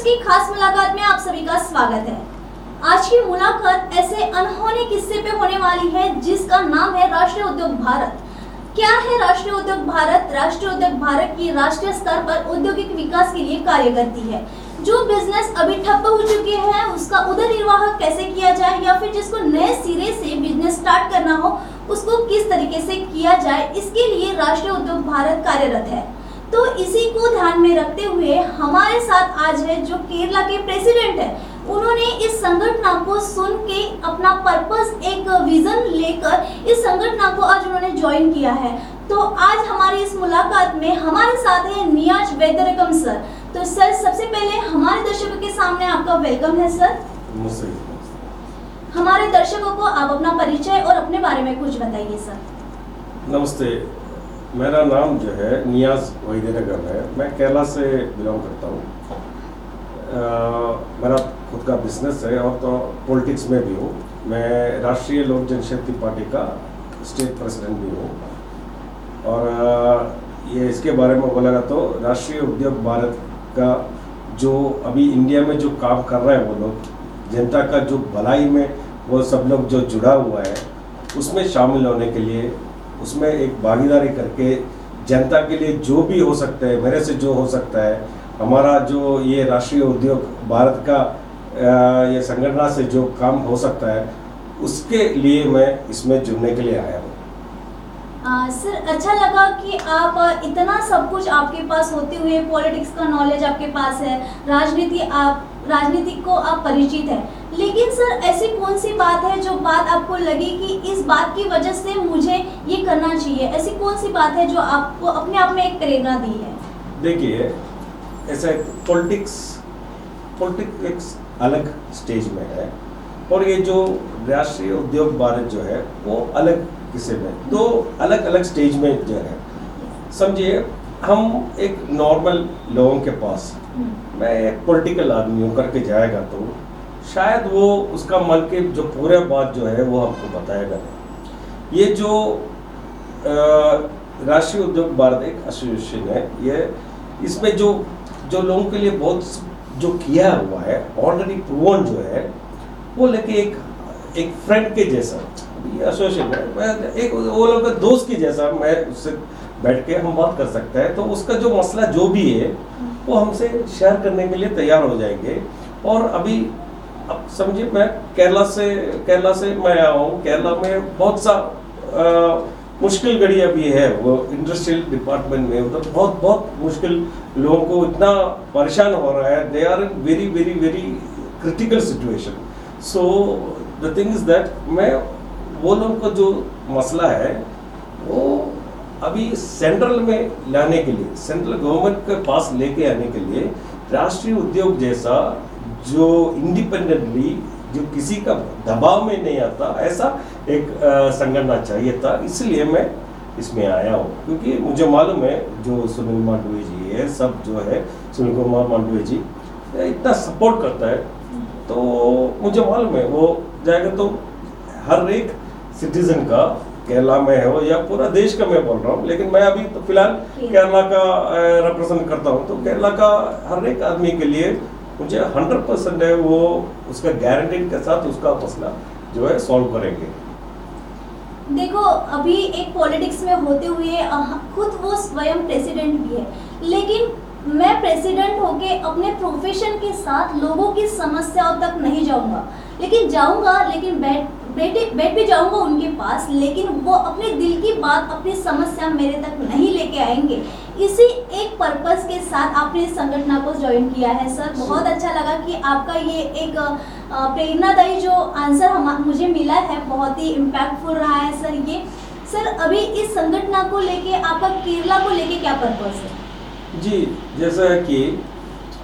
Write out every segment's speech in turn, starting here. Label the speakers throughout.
Speaker 1: की खास मुलाकात में आप सभी का स्वागत है। आज की मुलाकात ऐसे अनहोने किस्से पे होने वाली है जिसका नाम है राष्ट्रीय उद्योग भारत। क्या है राष्ट्रीय उद्योग भारत? राष्ट्रीय उद्योग भारत की राष्ट्रीय स्तर पर औद्योगिक विकास के लिए कार्य करती है। जो बिजनेस अभी ठप्प हो चुके हैं उसका उधर निर्वाह कैसे किया जाए, या फिर जिसको नए सिरे से बिजनेस स्टार्ट करना हो उसको किस तरीके से किया जाए, इसके लिए राष्ट्रीय उद्योग भारत कार्यरत है। तो इसी को ध्यान में रखते हुए हमारे साथ आज है जो केरला के प्रेसिडेंट है। उन्होंने इस संगठन को सुन के अपना पर्पस, एक विजन लेकर इस संगठन को आज उन्होंने ज्वाइन किया है। तो आज हमारी इस मुलाकात में हमारे साथ है नियाज वैद्यरकम सर। तो सर, सबसे पहले हमारे दर्शकों के सामने आपका वेलकम है सर। हमारे दर्शकों को आप अपना परिचय और अपने बारे में कुछ बताइए सर।
Speaker 2: नमस्ते, मेरा नाम जो है नियाज वैद्यरकम है। मैं केरला से बिलोंग करता हूँ। मेरा खुद का बिजनेस है और तो पॉलिटिक्स में भी हूँ। मैं राष्ट्रीय लोक जनशक्ति पार्टी का स्टेट प्रेसिडेंट भी हूँ। और ये इसके बारे में बोलेगा तो राष्ट्रीय उद्योग भारत का जो अभी इंडिया में जो काम कर रहे हैं वो लोग, जनता का जो भलाई में वो सब लोग जो जुड़ा हुआ है उसमें शामिल होने के लिए, उसमें एक भागीदारी करके जनता के लिए जो भी हो सकता है, मेरे से जो हो सकता है, हमारा जो ये राष्ट्रीय उद्योग भारत का ये संगठन से जो काम हो सकता है उसके लिए मैं इसमें जुड़ने के लिए आया हूँ।
Speaker 1: सर, अच्छा लगा कि आप इतना सब कुछ आपके पास होते हुए, पॉलिटिक्स का नॉलेज आपके पास है, राजनीति को आप परिचित है। लेकिन सर, ऐसी कौन सी बात है जो बात आपको लगी कि इस बात की वजह से मुझे ये करना चाहिए? ऐसी कौन सी बात है जो आपको अपने आप में एक प्रेरणा दी है?
Speaker 2: देखिए, ऐसा पॉलिटिक्स एक अलग स्टेज में है और ये जो राष्ट्रीय उद्योग भारत जो है वो अलग किस्से में, दो अलग अलग स्टेज में जो है। समझिए, हम एक नॉर्मल लोगों के पास, मैं एक पॉलिटिकल आदमी हूँ करके जाएगा तो शायद वो उसका मन के जो पूरे बात जो है वो हमको बताएगा नहीं। ये जो राष्ट्रीय उद्योग भारत एक एसोसिएशन है, ये इसमें जो लोगों के लिए बहुत जो किया हुआ है ऑलरेडी प्रूवन जो है वो लेके एक फ्रेंड के जैसा एसोसिएशन है, मैं एक वो लोग का दोस्त के जैसा, मैं उससे बैठ के हम बात कर सकते हैं। तो उसका जो मसला जो भी है वो हमसे शेयर करने के लिए तैयार हो जाएंगे। और अभी अब समझिए, मैं केरला से मैं आया हूँ। केरला में बहुत सा मुश्किल घड़ी अभी है, वो इंडस्ट्रियल डिपार्टमेंट में उधर बहुत मुश्किल, लोगों को इतना परेशान हो रहा है। They are in very very very critical situation. So the thing is that मैं वो लोगों का जो मसला है वो अभी सेंट्रल में लाने के लिए, सेंट्रल गवर्नमेंट के पास लेके आने के लिए राष्ट्रीय उद्योग जैसा जो इंडिपेंडेंटली, जो किसी का दबाव में नहीं आता, ऐसा एक संगठन चाहिए था। इसलिए मैं इसमें आया हूँ, क्योंकि मुझे मालूम है जो सुनील मांडवी जी है, सब जो है सुनील कुमार मांडवी जी इतना सपोर्ट करता है, तो मुझे मालूम है वो जाएगा तो हर एक सिटीजन का, केरला में हो या पूरा देश का, मैं बोल रहा हूँ, लेकिन मैं अभी तो फिलहाल केरला का रिप्रेजेंट करता हूँ, तो केरला का हर एक आदमी के लिए मुझे 100% है वो उसका गारंटी के साथ उसका मसला जो है सॉल्व करेंगे।
Speaker 1: देखो, अभी एक पॉलिटिक्स में होते हुए खुद वो स्वयं प्रेसिडेंट भी है, लेकिन मैं प्रेसिडेंट होके अपने प्रोफेशन के साथ लोगों की समस्याओं तक नहीं जाऊंगा, लेकिन बैठ भी जाऊंगा उनके पास, लेकिन वो अपने दिल की बात, अपनी समस्या मेरे तक नहीं लेके आएंगे। इसी एक पर्पस के साथ आपने इस संगठन को ज्वाइन किया है। सर, बहुत अच्छा लगा कि आपका ये एक प्रेरणादायी जो आंसर मुझे मिला है, बहुत ही इम्पैक्टफुल रहा है सर ये। सर, अभी इस संगठन को लेके, आपका केरला को लेके क्या पर्पस है?
Speaker 2: जी, जैसा है कि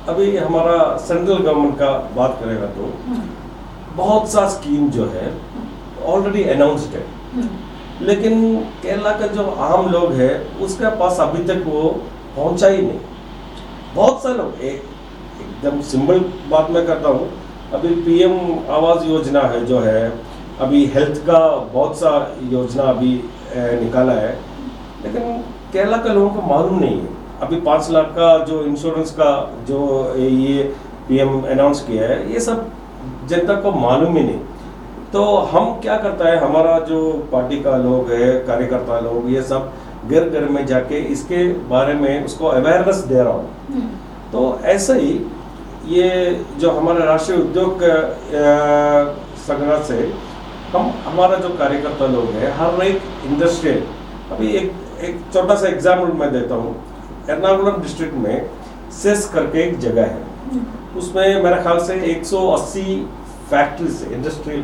Speaker 2: अभी हमारा सेंट्रल गवर्नमेंट का बात करेगा तो बहुत सा स्कीम जो है ऑलरेडी अनाउंस्ड है, लेकिन केरला का जो आम लोग है उसके पास अभी तक वो पहुंचा ही नहीं। बहुत सा लोग, एकदम सिंपल बात मैं करता हूँ, अभी पीएम आवास योजना है जो है, अभी हेल्थ का बहुत सा योजना अभी निकाला है, लेकिन केरला के लोगों को मालूम नहीं है। अभी 5 लाख का जो इंश्योरेंस का जो ये पीएम अनाउंस किया है, ये सब जनता को मालूम ही नहीं। तो हम क्या करता है, हमारा जो पार्टी का लोग है, कार्यकर्ता लोग, ये सब घर घर में जाके इसके बारे में उसको अवेयरनेस दे रहा हूँ। तो ऐसे ही ये जो हमारा राष्ट्रीय उद्योग संगठन से हमारा जो कार्यकर्ता लोग हैं, हर एक इंडस्ट्रियल, अभी एक छोटा सा एग्जाम्पल मैं देता हूँ। एर्नाकुलम डिस्ट्रिक्ट में सेस करके एक जगह है, उसमें मेरा ख्याल से 180 फैक्ट्रीज है, इंडस्ट्रियल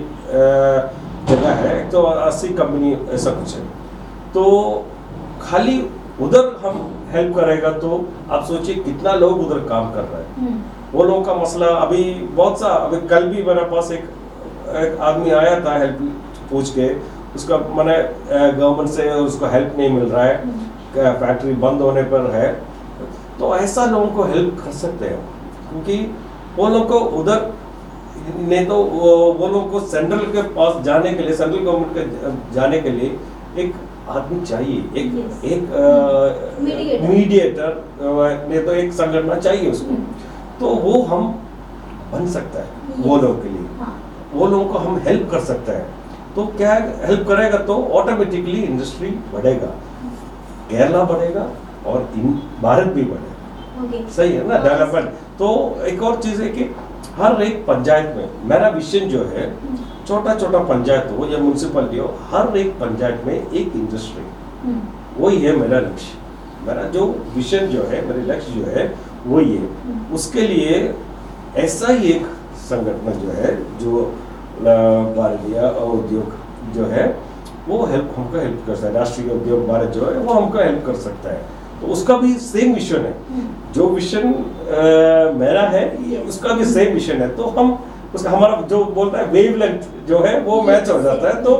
Speaker 2: जगह है, 180 कंपनी ऐसा कुछ है। तो खाली उधर हम हेल्प करेगा तो आप सोचिए कितना लोग उधर काम कर रहे हैं। वो लोगों का मसला अभी बहुत सा, अभी कल भी मेरे पास एक आदमी आया था हेल्प पूछ के, उसका मैंने गवर्नमेंट से उसको हेल्प नहीं मिल रहा है, फैक्ट्री बंद होने पर है। तो ऐसा लोगों को हेल्प कर सकते हैं, क्योंकि वो लोग को उधर नहीं तो वो लोग को सेंट्रल के पास जाने के लिए, सेंट्रल गवर्नमेंट के जाने के लिए एक आदमी चाहिए, एक मीडिएटर, नहीं तो एक संगठन चाहिए उसको। तो वो हम बन सकता है वो लोगों के लिए, वो लोगों को हम हेल्प कर सकते हैं। तो क्या हेल्प करेगा तो ऑटोमेटिकली इंडस्ट्री बढ़ेगा, केरला बढ़ेगा और भारत भी बढ़ेगा। सही है ना, डेवलपमेंट। तो एक और चीज है कि हर एक पंचायत में मेरा विजन जो है, छोटा छोटा पंचायत हो या म्यूनसिपलिटी हो, हर एक पंचायत में एक इंडस्ट्री, वही है मेरा लक्ष्य। मेरा जो विजन जो है, मेरे लक्ष्य जो है वही है। उसके लिए ऐसा ही एक संगठन जो है, जो भारतीय उद्योग जो है, वो हमको हेल्प कर सकता है। राष्ट्रीय उद्योग भारत जो है वो हमको हेल्प कर सकता है। तो उसका भी सेम विजन है, जो विजन मेरा है उसका भी सेम विजन है। तो हम उसका, हमारा जो बोलता है वेवलेंथ जो है वो मैच हो जाता है। तो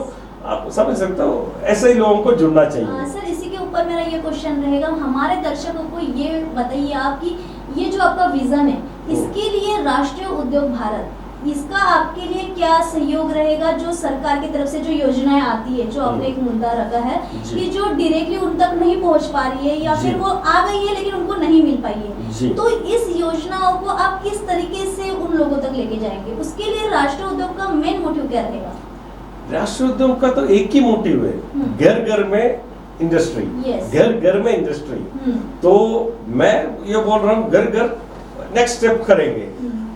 Speaker 2: आप समझ सकते हो, ऐसे ही लोगों को जुड़ना चाहिए।
Speaker 1: सर, इसी के ऊपर मेरा ये क्वेश्चन रहेगा, हमारे दर्शकों को ये बताइए आप कि ये जो आपका विजन है, इसके लिए राष्ट्रीय उद्योग भारत, इसका आपके लिए क्या सहयोग रहेगा? जो सरकार की तरफ से जो योजनाएं आती है, जो आपने एक मुद्दा रखा है कि जो डायरेक्टली उन तक नहीं पहुंच पा रही है, या फिर वो आ गई है लेकिन उनको नहीं मिल पाई है, तो इस योजनाओं को आप किस तरीके से उन लोगों तक लेके जाएंगे? उसके लिए राष्ट्रीय उद्योग का मेन मोटिव क्या रहेगा?
Speaker 2: राष्ट्रीय उद्योग का तो एक ही मोटिव है, घर घर में इंडस्ट्री, घर घर में इंडस्ट्री। तो मैं ये बोल रहा हूँ, घर घर नेक्स्ट स्टेप करेंगे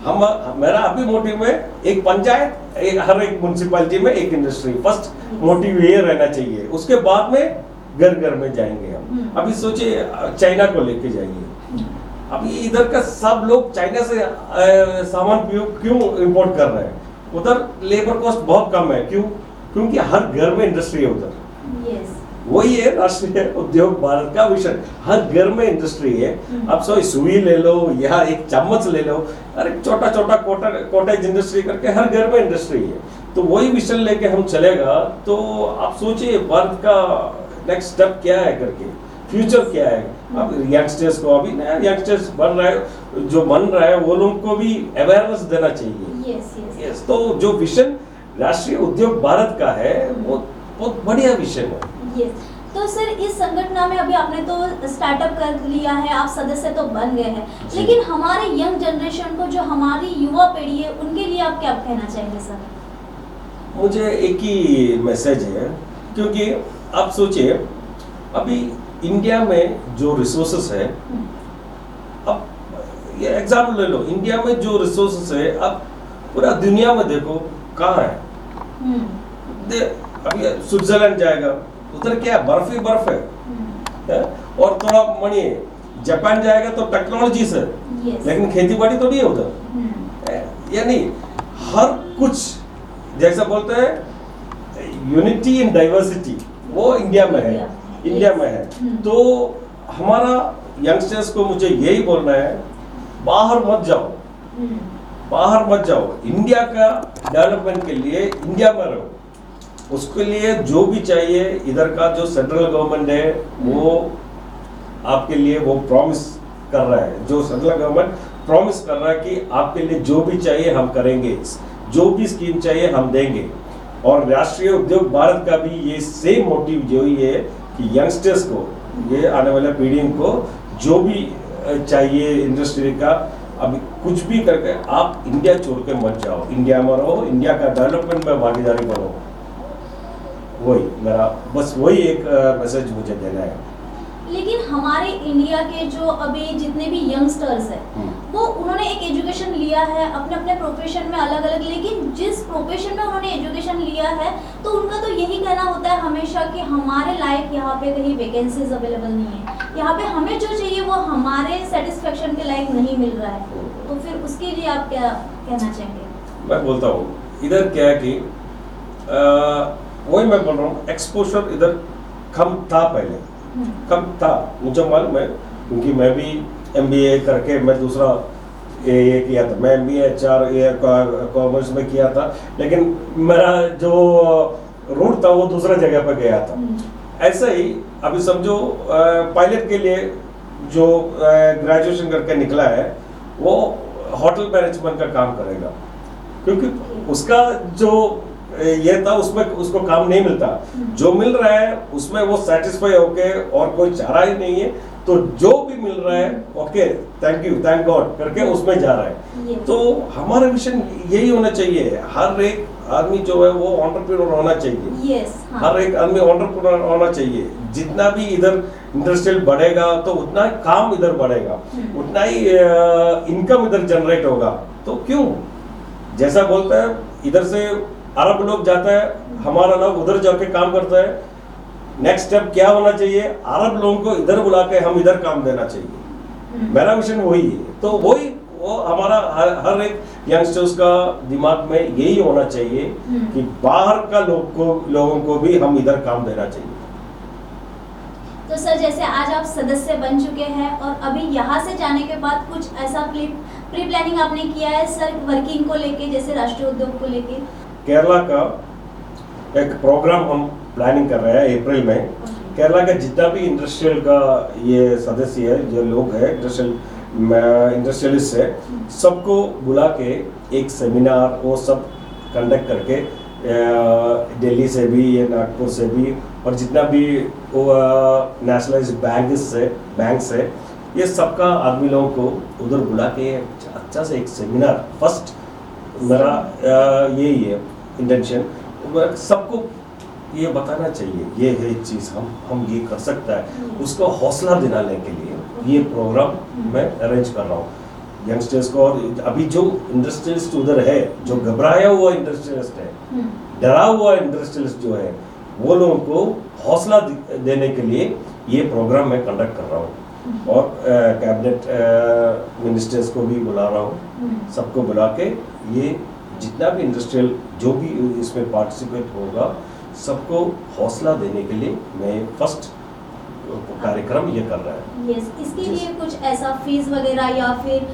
Speaker 2: हम। मेरा अभी मोटिव में एक पंचायत, हर एक म्यूनसिपैलिटी में एक इंडस्ट्री, फर्स्ट मोटिव ये रहना चाहिए। उसके बाद में घर घर में जाएंगे हम। अभी सोचिए चाइना को लेके जाइए, अभी इधर का सब लोग चाइना से सामान क्यों इंपोर्ट कर रहे हैं? उधर लेबर कॉस्ट बहुत कम है, क्यों? क्योंकि हर घर में इंडस्ट्री है उधर। वही है राष्ट्रीय उद्योग भारत का विजन, हर घर में इंडस्ट्री है। आप सुई ले लो या एक चम्मच ले लो, अरे छोटा छोटा कॉटेज इंडस्ट्री करके हर घर में इंडस्ट्री है। तो वही विजन लेके हम चलेगा तो आप सोचिए भारत का नेक्स्ट स्टेप क्या है करके, फ्यूचर क्या है। अब यंगस्टर्स को, अभी नया यंगस्टर्स बन रहा है, जो बन रहा है वो लोग को भी अवेयरनेस देना चाहिए। यस, तो जो विजन राष्ट्रीय उद्योग भारत का है वो बहुत बढ़िया विजन है।
Speaker 1: तो सर, इस संगठन में अभी आपने तो स्टार्टअप कर लिया है, आप सदस्य तो बन गए हैं, लेकिन हमारे यंग जनरेशन को, जो हमारी युवा पीढ़ी है, उनके लिए आप क्या कहना चाहेंगे सर?
Speaker 2: मुझे एक ही मैसेज है, क्योंकि आप सोचिए अभी इंडिया में जो रिसोर्सेस है, अब ये एग्जाम्पल ले लो, इंडिया में जो रिसोर्सेस है, अब पूरा दुनिया में देखो कहाँ है। अभी स्विट्जरलैंड जाएगा, उधर क्या बर्फ ही बर्फ है, और थोड़ा मानिए जापान जाएगा तो टेक्नोलॉजी से, लेकिन खेती बाड़ी तो नहीं है उधर। यानी हर कुछ, जैसा बोलते हैं यूनिटी इन डाइवर्सिटी, वो इंडिया में है, इंडिया में है। तो हमारा यंगस्टर्स को मुझे यही बोलना है, बाहर मत जाओ, बाहर मत जाओ। इंडिया का डेवलपमेंट के लिए इंडिया में रहो। उसके लिए जो भी चाहिए, इधर का जो सेंट्रल गवर्नमेंट है वो आपके लिए वो प्रॉमिस कर रहा है, जो सेंट्रल गवर्नमेंट प्रॉमिस कर रहा है कि आपके लिए जो भी चाहिए हम करेंगे, जो भी स्कीम चाहिए हम देंगे। और राष्ट्रीय उद्योग भारत का भी ये सेम मोटिव जो ही है कि यंगस्टर्स को, ये आने वाले पीढ़ी को जो भी चाहिए इंडस्ट्री का, अभी कुछ भी करके आप इंडिया छोड़ के मत जाओ, इंडिया में रहो, इंडिया का डेवलपमेंट में भागीदारी करो। वही मेरा बस वही एक मैसेज मुझे देना है।
Speaker 1: लेकिन हमारे इंडिया के जो अभी जितने भी यंगस्टर्स हैं वो उन्होंने एक एजुकेशन लिया है अपने अपने प्रोफेशन में अलग अलग, लेकिन जिस प्रोफेशन में उन्होंने एजुकेशन लिया है तो उनका तो यही कहना होता है हमेशा कि हमारे लायक यहाँ पे कहीं वैकेंसीज अवेलेबल नहीं है, यहाँ पे हमें जो चाहिए वो हमारे सेटिस्फेक्शन के लायक नहीं मिल रहा है। तो फिर उसके लिए आप क्या कहना चाहेंगे? मैं
Speaker 2: बोलता हूँ इधर क्या है कि वही मैं बोल रहा हूँ, एक्सपोजर इधर कम था, पहले कम था, मुझे मालूम है, क्योंकि मैं भी MBA करके मैं दूसरा ये किया था, मैं MBA HR कॉमर्स में किया था, लेकिन मेरा जो रूट था वो दूसरा जगह पर गया था। ऐसा ही अभी समझो पायलट के लिए जो ग्रेजुएशन करके निकला है वो होटल मैनेजमेंट का काम करेगा, क्योंकि उसका जो ये था उसमें उसको काम नहीं मिलता, जो मिल रहा है उसमें वो सेटिस्फाई होके और कोई चारा ही नहीं है, तो जो भी मिल रहा है okay thank you thank God करके उसमें जा रहा है। तो हमारा मिशन यही होना चाहिए, हर एक आदमी जो है वो एंटरप्रेन्योर होना चाहिए। हर एक आदमी एंटरप्रेन्योर होना चाहिए। जितना भी इधर इंडस्ट्रियल बढ़ेगा तो उतना ही काम इधर बढ़ेगा, उतना ही इनकम इधर जनरेट होगा। तो क्यों, जैसा बोलता है इधर से अरब लोग जाता है, हमारा लोग उधर जाके काम करता है, नेक्स्ट स्टेप क्या होना चाहिए, अरब लोगों को इधर बुला के हम इधर काम देना चाहिए। मेरा मिशन वही है। तो वही वो हमारा हर एक यंगस्टर्स का दिमाग में यही होना चाहिए कि बाहर का लोगों को भी हम इधर काम देना चाहिए।
Speaker 1: तो सर जैसे आज आप सदस्य बन चुके हैं और अभी यहाँ से जाने के बाद कुछ ऐसा प्री प्लानिंग आपने किया है सर वर्किंग को लेके, जैसे राष्ट्रीय उद्योग को लेके?
Speaker 2: केरला का एक प्रोग्राम हम प्लानिंग कर रहे हैं अप्रैल में। केरला का जितना भी इंडस्ट्रियल का ये सदस्य है, जो लोग हैं इंडस्ट्रियलिस्ट है, सबको बुला के एक सेमिनार वो सब कंडक्ट करके दिल्ली से भी, ये नागपुर से भी, और जितना भी नेशनलाइज्ड बैंक्स है, ये सबका आदमी लोगों को उधर बुला के अच्छा से एक सेमिनार, फर्स्ट मेरा यही है इंटेंशन, सबको ये बताना चाहिए ये है चीज़ हम ये कर सकता है, उसको हौसला दिलाने के लिए ये प्रोग्राम मैं अरेंज कर रहा हूँ यंगस्टर्स को। और अभी जो इंडस्ट्रियलिस्ट उधर है, जो घबराया हुआ इंडस्ट्रियलिस्ट है, डरा हुआ इंडस्ट्रियलिस्ट जो है, वो लोगों को हौसला देने के लिए ये प्रोग्राम मैं कंडक्ट कर रहा हूँ। और कैबिनेट मिनिस्टर्स को भी बुला रहा हूँ, सबको बुला के ये जितना भी इंडस्ट्रियल जो भी इसमें पार्टिसिपेट होगा, सबको हौसला देने के लिए मैं फर्स्ट कार्यक्रम ये कर रहा है।
Speaker 1: यस, इसके लिए कुछ ऐसा फीस वगैरह या फिर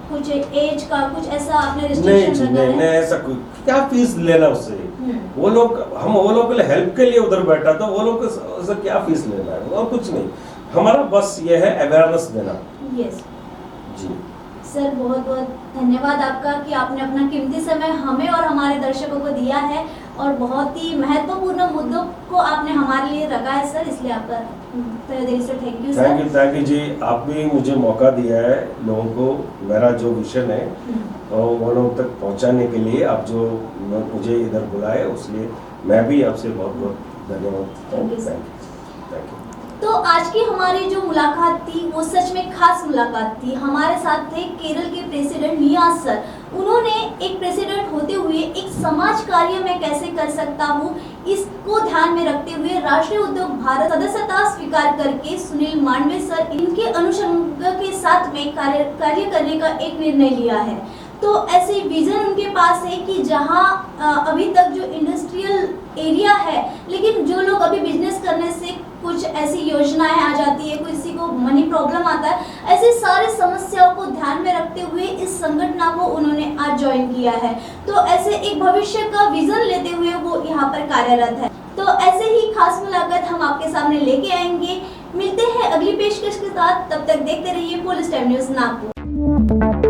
Speaker 1: कुछ एज का कुछ ऐसा आपने रिस्ट्रिक्शन रखा है?
Speaker 2: नहीं, ऐसा कुछ क्या फीस लेना उससे, वो लोग हम वो लोग के लिए हेल्प के लिए उधर बैठा था, वो लोग से क्या फीस लेना है, और कुछ नहीं, हमारा बस ये है अवेयरनेस देना।
Speaker 1: यस
Speaker 2: जी
Speaker 1: सर, बहुत बहुत धन्यवाद आपका कि आपने अपना कीमती समय हमें और हमारे दर्शकों को दिया है और बहुत ही महत्वपूर्ण मुद्दों को आपने हमारे लिए रखा है सर, इसलिए आपका तहे दिल से thank you sir.
Speaker 2: Thank you ji, आप भी मुझे मौका दिया है लोगों को मेरा जो विजन है तो वो लोगों तक पहुंचाने के लिए, आप जो मुझे इधर बुलाए उसलिए मैं भी आपसे बहुत बहुत धन्यवाद। Thank you.
Speaker 1: तो आज की हमारी जो मुलाकात थी वो सच में खास मुलाकात थी। हमारे साथ थे केरल के प्रेसिडेंट नियाज सर। उन्होंने एक प्रेसिडेंट होते हुए एक समाज कार्य में कैसे कर सकता हूँ इसको ध्यान में रखते हुए राष्ट्रीय उद्योग भारत सदस्यता स्वीकार करके सुनील मांडवे सर इनके अनुषंग के साथ में कार्य करने का एक निर्णय लिया है। तो ऐसे विजन उनके पास है कि जहां अभी तक जो इंडस्ट्रियल एरिया है, लेकिन जो लोग अभी बिजनेस करने से कुछ ऐसी योजनाएं आ जाती है, किसी को मनी प्रॉब्लम आता है, ऐसी सारी समस्याओं को ध्यान में रखते हुए इस संगठन को उन्होंने आज ज्वाइन किया है। तो ऐसे एक भविष्य का विजन लेते हुए वो यहाँ पर कार्यरत है। तो ऐसे ही खास मुलाकात हम आपके सामने लेके आएंगे। मिलते हैं अगली पेशकश के साथ, तब तक देखते रहिए पुलिस टाइम न्यूज़ नागपुर।